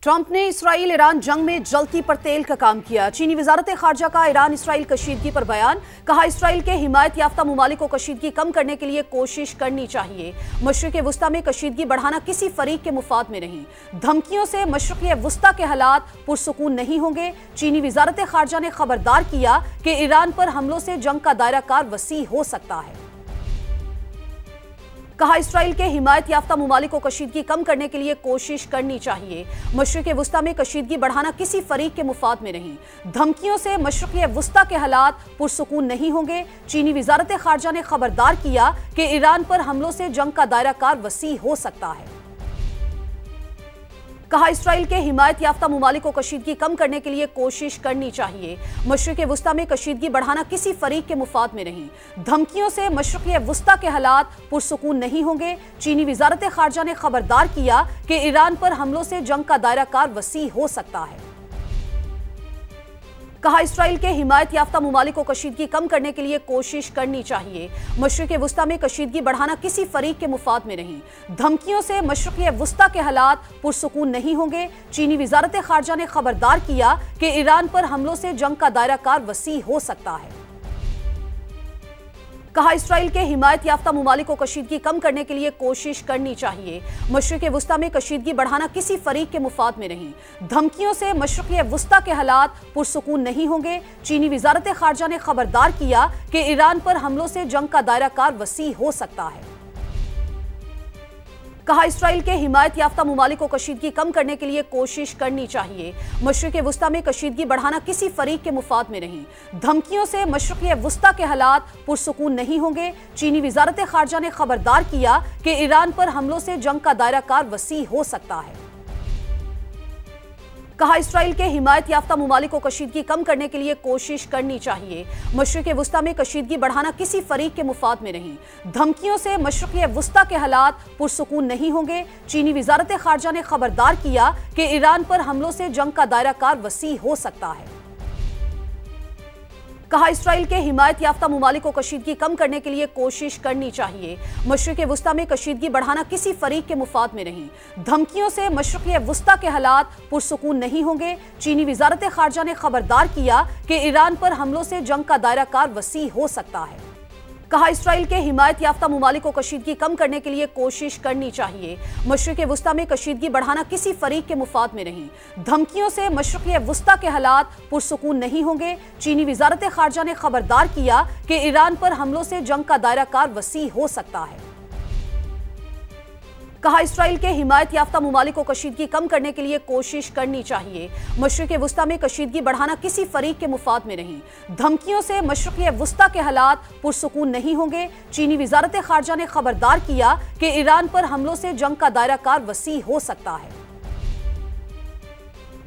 Trump ने Israel Iran जंग में जलती पर तेल का काम किया। चीनी वजारत खारजा का ईरान इसराइल कशीदगी पर बयान। कहा, इसराइल के हिमायत याफ्ता ममालिक को कशीदगी कम करने के लिए कोशिश करनी चाहिए। मशरिक़ वुस्ता में कशीदगी बढ़ाना किसी फरीक के मुफाद में नहीं। धमकियों से मशरिक़ वुस्ता के हालात पुरसुकून नहीं होंगे। चीनी वजारत खारजा ने खबरदार किया कि ईरान पर हमलों से जंग का दायरा कार वसी हो सकता है। कहा, इसराइल के हिमायत याफ्ता ममालिक को कशीदगी कम करने के लिए कोशिश करनी चाहिए। मशरिक़ वुस्ता में कशीदगी बढ़ाना किसी फरीक के मुफाद में नहीं। धमकियों से मशरिक़ वुस्ता के हालात पुरसुकून नहीं होंगे। चीनी वजारत खारजा ने खबरदार किया कि ईरान पर हमलों से जंग का दायरा कार वसी हो सकता है। कहा, इसराइल के हिमायत याफ्ता ममालिक को कशीदगी कम करने के लिए कोशिश करनी चाहिए। मशरिक़ वुस्ता में कशीदगी बढ़ाना किसी फरीक के मुफाद में नहीं। धमकियों से मशरिक़ वुस्ता के हालात पुरसुकून नहीं होंगे। चीनी वजारत खारजा ने खबरदार किया कि ईरान पर हमलों से जंग का दायरा कार वसी हो सकता है। कहा, इसराइल के हिमायत याफ्ता ममालिक को कशीदगी कम करने के लिए कोशिश करनी चाहिए। मशरिक़ वुस्ता में कशीदगी बढ़ाना किसी फरीक के मुफाद में नहीं। धमकियों से मशरिक़ वुस्ता के हालात पुरसुकून नहीं होंगे। चीनी वजारत खारजा ने खबरदार किया कि ईरान पर हमलों से जंग का दायरा कार वसी हो सकता है। कहा, इसराइल के हिमायत याफ्ता ममालिक को कशीदगी कम करने के लिए कोशिश करनी चाहिए। मशरिक़ वुस्ता में कशीदगी बढ़ाना किसी फरीक के मुफाद में नहीं। धमकियों से मशरिक़ वुस्ता के हालात पुरसुकून नहीं होंगे। चीनी वजारत खारजा ने खबरदार किया कि ईरान पर हमलों से जंग का दायरा कार वसी हो सकता है। कहा, इसराइल के हिमायत याफ्ता ममालिक को कशीदगी कम करने के लिए कोशिश करनी चाहिए। मशरिक़ वुस्ता में कशीदगी बढ़ाना किसी फरीक के मुफाद में नहीं। धमकियों से मशरिक़ वुस्ता के हालात पुरसुकून नहीं होंगे। चीनी वजारत खारजा ने खबरदार किया कि ईरान पर हमलों से जंग का दायरा कार वसी हो सकता है। कहा, इसराइल के हिमायत याफ्ता ममालिक को कशीदगी कम करने के लिए कोशिश करनी चाहिए। मशरिक़ वुस्ता में कशीदगी बढ़ाना किसी फरीक के मुफाद में नहीं। धमकियों से मशरिक़ वुस्ता के हालात पुरसुकून नहीं होंगे। चीनी वजारत खारजा ने खबरदार किया कि ईरान पर हमलों से जंग का दायरा कार वसी हो सकता है। कहा, इसराइल के हिमायत याफ्ता ममालिक को कशीदगी कम करने के लिए कोशिश करनी चाहिए। मशरिक़ वुस्ता में कशीदगी बढ़ाना किसी फरीक के मुफाद में नहीं। धमकियों से मशरिक़ वुस्ता के हालात पुरसुकून नहीं होंगे। चीनी वजारत खारजा ने खबरदार किया कि ईरान पर हमलों से जंग का दायरा कार वसी हो सकता है। कहा, इसराइल के हिमायत याफ्ता ममालिक को कशीदगी कम करने के लिए कोशिश करनी चाहिए। मशरिक़ वुस्ता में कशीदगी बढ़ाना किसी फरीक के मुफाद में नहीं। धमकियों से मशरिक़ वुस्ता के हालात पुरसुकून नहीं होंगे। चीनी वजारत खारजा ने खबरदार किया कि ईरान पर हमलों से जंग का दायरा कार वसी हो सकता है। कहा, इसराइल के हिमायत याफ्ता ममालिक को कशीदगी कम करने के लिए कोशिश करनी चाहिए। मशरिक़ वुस्ता में कशीदगी बढ़ाना किसी फरीक के मुफाद में नहीं। धमकियों से मशरिक़ वुस्ता के हालात पुरसुकून नहीं होंगे। चीनी वजारत खारजा ने खबरदार किया कि ईरान पर हमलों से जंग का दायरा कार वसी हो सकता है।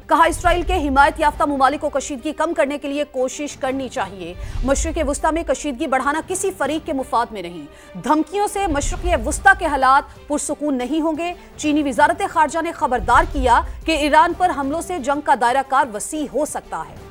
कहा, इसराइल के हिमायत याफ्ता ममालिक को कशीदगी कम करने के लिए कोशिश करनी चाहिए। मशरिक़ वुस्ता में कशीदगी बढ़ाना किसी फरीक के मुफाद में नहीं। धमकियों से मशरिक़ वुस्ता के हालात पुरसुकून नहीं होंगे। चीनी वजारत खारजा ने खबरदार किया कि ईरान पर हमलों से जंग का दायरा कार वसी हो सकता है।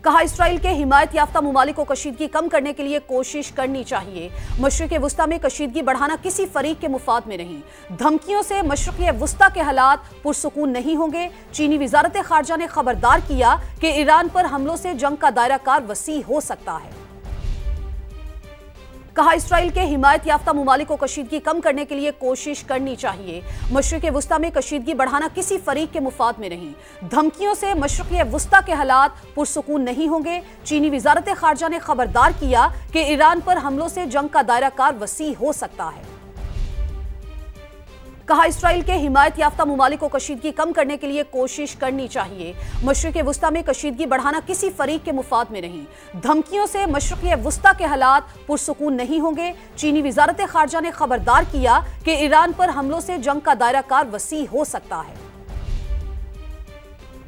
कहा, इसराइल के हिमायत याफ्ता ममालिक को कशीदगी कम करने के लिए कोशिश करनी चाहिए। मशरिक़ वुस्ता में कशीदगी बढ़ाना किसी फरीक के मुफाद में नहीं। धमकियों से मशरिक़ वुस्ता के हालात पुरसुकून नहीं होंगे। चीनी वजारत खारजा ने खबरदार किया कि ईरान पर हमलों से जंग का दायरा कार वसी हो सकता है। कहा, इसराइल के हिमायत याफ्ता ममालिक को कशीदगी कम करने के लिए कोशिश करनी चाहिए। मशरिक़ वुस्ता में कशीदगी बढ़ाना किसी फरीक के मुफाद में नहीं। धमकियों से मशरिक़ वुस्ता के हालात पुरसुकून नहीं होंगे। चीनी वजारत खारजा ने खबरदार किया कि ईरान पर हमलों से जंग का दायरा कार वसी हो सकता है। कहा, इसराइल के हिमायत याफ्ता ममालिक को कशीदगी कम करने के लिए कोशिश करनी चाहिए। मशरिक़ वुस्ता में कशीदगी बढ़ाना किसी फरीक के मुफाद में नहीं। धमकियों से मशरिक़ वुस्ता के हालात पुरसुकून नहीं होंगे। चीनी वजारत खारजा ने खबरदार किया कि ईरान पर हमलों से जंग का दायरा कार वसी हो सकता है।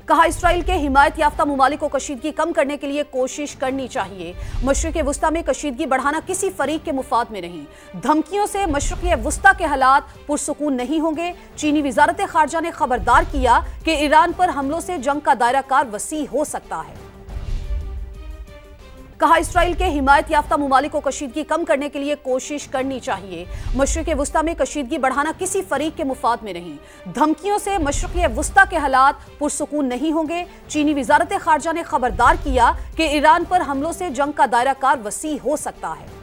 कहा, इसराइल के हिमायत याफ्ता ममालिक को कशीदगी कम करने के लिए कोशिश करनी चाहिए। मशरिक़ वुस्ता में कशीदगी बढ़ाना किसी फरीक के मुफाद में नहीं। धमकियों से मशरिक़ वुस्ता के हालात पुरसुकून नहीं होंगे। चीनी वजारत खारजा ने खबरदार किया कि ईरान पर हमलों से जंग का दायरा कार वसी हो सकता है। कहा इसराइल के हिमायत याफ्ता ममालिक को कशीदगी कम करने के लिए कोशिश करनी चाहिए। मशरिक़ वुस्ता में कशीदगी बढ़ाना किसी फरीक के मुफाद में नहीं। धमकियों से मशरिक़ वुस्ता के हालात पुरसुकून नहीं होंगे। चीनी वज़ारत ख़ारजा ने खबरदार किया कि ईरान पर हमलों से जंग का दायरा कार वसी हो सकता है।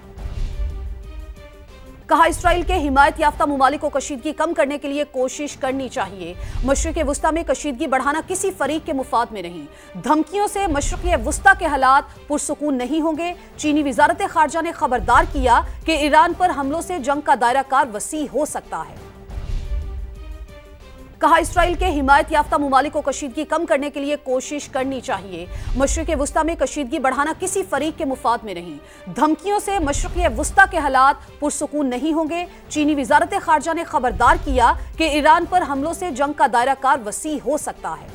कहा इसराइल के हिमायत याफ्ता ममालिक को कशीदगी कम करने के लिए कोशिश करनी चाहिए। मशरिक़ वुस्ता में कशीदगी बढ़ाना किसी फरीक के मुफाद में नहीं। धमकियों से मशरिक़ वुस्ता के हालात पुरसुकून नहीं होंगे। चीनी वज़ारत ख़ारजा ने खबरदार किया कि ईरान पर हमलों से जंग का दायरा कार वसी हो सकता है। कहा इसराइल के हिमायत याफ्ता ममालिक को कशीदगी कम करने के लिए कोशिश करनी चाहिए। मशरिक़ वुस्ता में कशीदगी बढ़ाना किसी फरीक के मुफाद में नहीं। धमकियों से मशरिक़ वुस्ता के हालात पुरसुकून नहीं होंगे। चीनी वज़ारत ख़ारजा ने खबरदार किया कि ईरान पर हमलों से जंग का दायरा कार वसी हो सकता है।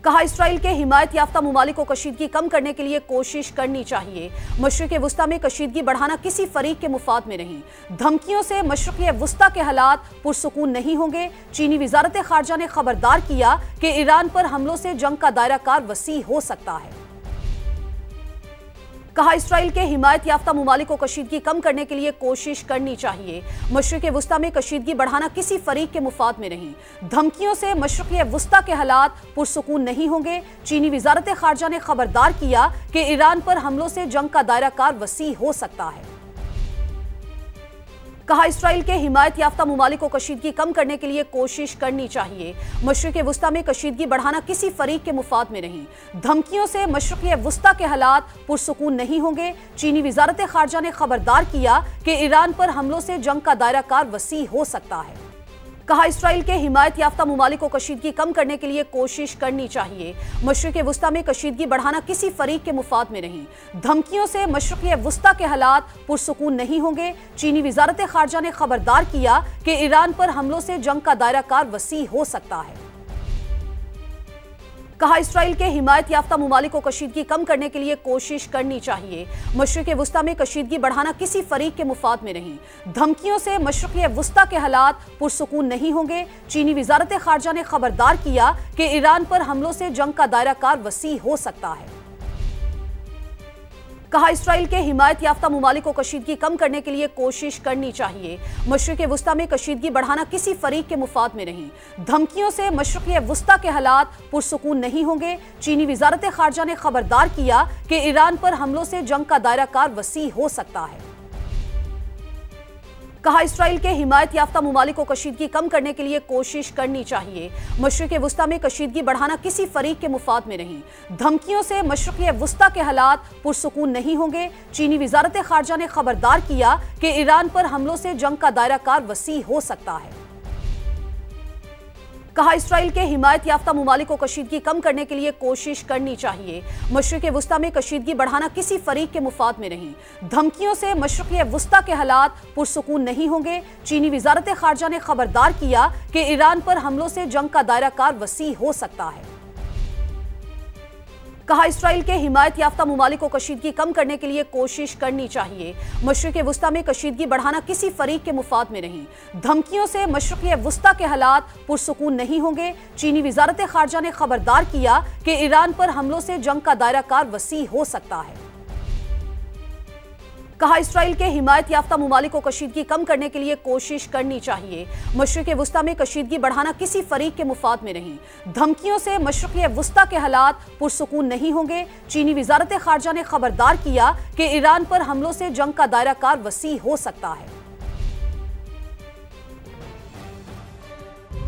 कहा इसराइल के हिमायत याफ्ता ममालिक को कशीदगी कम करने के लिए कोशिश करनी चाहिए। मशरिक़ वुस्ता में कशीदगी बढ़ाना किसी फरीक के मुफाद में नहीं। धमकियों से मशरिक़ वुस्ता के हालात पुरसुकून नहीं होंगे। चीनी वज़ारत ख़ारजा ने खबरदार किया कि ईरान पर हमलों से जंग का दायरा कार वसी हो सकता है। कहा इसराइल के हिमायत याफ्ता ममालिक को कशीदगी कम करने के लिए कोशिश करनी चाहिए। मशरिक़ वुस्ता में कशीदगी बढ़ाना किसी फरीक के मुफाद में नहीं। धमकियों से मशरिक़ वुस्ता के हालात पुरसुकून नहीं होंगे। चीनी वज़ारत ख़ारजा ने खबरदार किया कि ईरान पर हमलों से जंग का दायरा कार वसी हो सकता है। कहा इसराइल के हिमायत याफ्ता ममालिक को कशीदगी कम करने के लिए कोशिश करनी चाहिए। मशरिक़ वुस्ता में कशीदगी बढ़ाना किसी फरीक के मुफाद में नहीं। धमकियों से मशरिक़ वुस्ता के हालात पुरसुकून नहीं होंगे। चीनी वज़ारत ख़ारजा ने खबरदार किया कि ईरान पर हमलों से जंग का दायरा कार वसी हो सकता है। कहा इसराइल के हिमायत याफ्ता ममालिक को कशीदगी कम करने के लिए कोशिश करनी चाहिए। मशरिक़ वुस्ता में कशीदगी बढ़ाना किसी फरीक के मुफाद में नहीं। धमकियों से मशरिक़ वुस्ता के हालात पुरसुकून नहीं होंगे। चीनी वज़ारत ख़ारजा ने खबरदार किया कि ईरान पर हमलों से जंग का दायरा कार वसी हो सकता है। कहा इसराइल के हिमायत याफ्ता ममालिक को कशीदगी कम करने के लिए कोशिश करनी चाहिए। मशरिक़ वुस्ता में कशीदगी बढ़ाना किसी फरीक के मुफाद में नहीं। धमकियों से मशरिक़ वुस्ता के हालात पुरसुकून नहीं होंगे। चीनी वज़ारत ख़ारजा ने खबरदार किया कि ईरान पर हमलों से जंग का दायरा कार वसी हो सकता है। कहा इसराइल के हिमायत याफ्ता ममालिक को कशीदगी कम करने के लिए कोशिश करनी चाहिए। मशरिक़ वुस्ता में कशीदगी बढ़ाना किसी फरीक के मुफाद में नहीं। धमकियों से मशरिक़ वुस्ता के हालात पुरसुकून नहीं होंगे। चीनी वज़ारत ख़ारजा ने खबरदार किया कि ईरान पर हमलों से जंग का दायरा कार वसी हो सकता है। कहा इसराइल के हिमायत याफ्ता ममालिक को कशीदगी कम करने के लिए कोशिश करनी चाहिए। मशरिक़ वुस्ता में कशीदगी बढ़ाना किसी फरीक के मुफाद में नहीं। धमकियों से मशरिक़ वुस्ता के हालात पुरसुकून नहीं होंगे। चीनी वज़ारत ख़ारजा ने खबरदार किया कि ईरान पर हमलों से जंग का दायरा कार वसी हो सकता है। कहा इसराइल के हिमायत याफ्ता ममालिक को कशीदगी कम करने के लिए कोशिश करनी चाहिए। मशरिक़ वुस्ता में कशीदगी बढ़ाना किसी फरीक के मुफाद में नहीं। धमकियों से मशरिक़ वुस्ता के हालात पुरसुकून नहीं होंगे। चीनी वज़ारत ख़ारजा ने खबरदार किया कि ईरान पर हमलों से जंग का दायरा कार वसी हो सकता है। कहा इसराइल के हिमायत याफ्ता ममालिक को कशीदगी कम करने के लिए कोशिश करनी चाहिए। मशरिक़ वुस्ता में कशीदगी बढ़ाना किसी फरीक के मुफाद में नहीं। धमकियों से मशरिक़ वुस्ता के हालात पुरसुकून नहीं होंगे। चीनी वज़ारत ख़ारजा ने खबरदार किया कि ईरान पर हमलों से जंग का दायरा कार वसी हो सकता है। कहा इसराइल के हिमायत याफ्ता ममालिक को कशीदगी कम करने के लिए कोशिश करनी चाहिए। मशरिक़ वुस्ता में कशीदगी बढ़ाना किसी फरीक के मुफाद में नहीं। धमकियों से मशरिक़ वुस्ता के हालात पुरसुकून नहीं होंगे। चीनी वज़ारत ख़ारजा ने खबरदार किया कि ईरान पर हमलों से जंग का दायरा कार वसी हो सकता है।